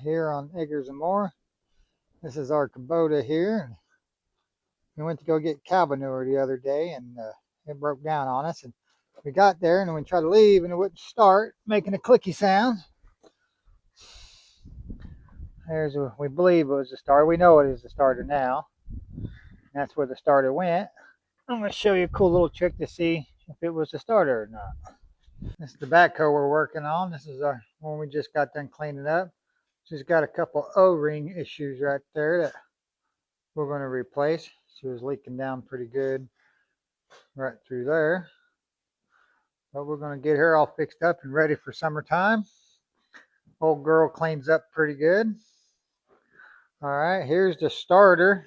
Here on Acres and More. This is our Kubota here. We went to go get cow manure the other day and it broke down on us. And we got there and we tried to leave and it wouldn't start, making a clicky sound. We believe it was the starter. We know it is the starter now. That's where the starter went. I'm going to show you a cool little trick to see if it was the starter or not. This is the backhoe we're working on. This is our one we just got done cleaning up. She's got a couple O-ring issues right there that we're going to replace. She was leaking down pretty good right through there. But we're going to get her all fixed up and ready for summertime. Old girl cleans up pretty good. All right, here's the starter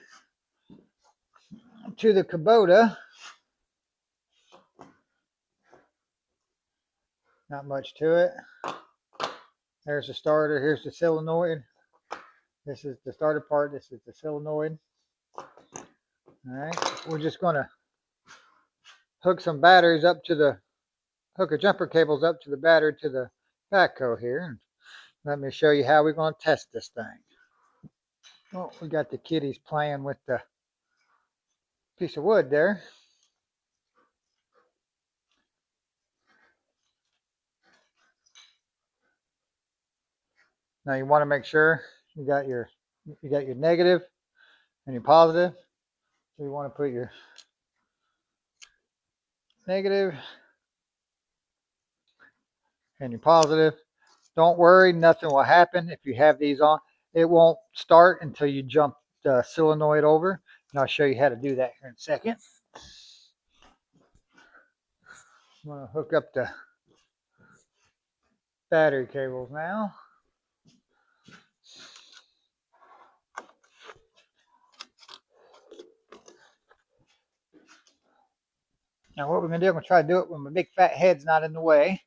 to the Kubota. Not much to it. There's the starter. Here's the solenoid. This is the starter part. This is the solenoid. All right, we're just going to hook some batteries up to the hook a jumper cables up to the battery to the backhoe here. Let me show you how we're going to test this thing. Oh, we got the kitties playing with the piece of wood there. Now you want to make sure you got your negative and your positive. So you want to put your negative and your positive. Don't worry, nothing will happen if you have these on. It won't start until you jump the solenoid over. And I'll show you how to do that here in a second. I'm going to hook up the battery cables now. Now what we're going to do, I'm going to try to do it when my big fat head's not in the way.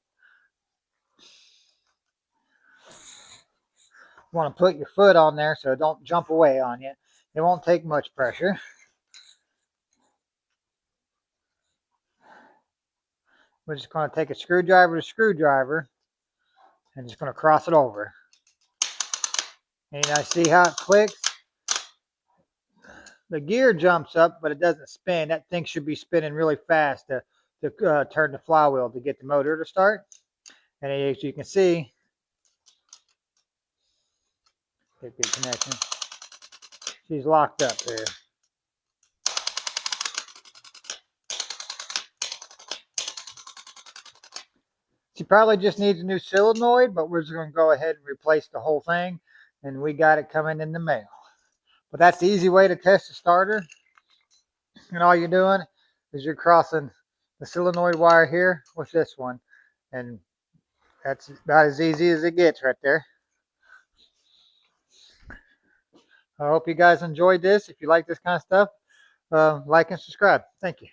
You want to put your foot on there so it don't jump away on you. It won't take much pressure. We're just going to take a screwdriver to screwdriver and just going to cross it over. And I see how it clicks. The gear jumps up, but it doesn't spin. That thing should be spinning really fast to turn the flywheel to get the motor to start. And as you can see, get good connection. She's locked up there. She probably just needs a new solenoid, but we're just going to go ahead and replace the whole thing. And we got it coming in the mail. But that's the easy way to test the starter. And all you're doing is you're crossing the solenoid wire here with this one. And that's about as easy as it gets right there. I hope you guys enjoyed this. If you like this kind of stuff, like and subscribe. Thank you.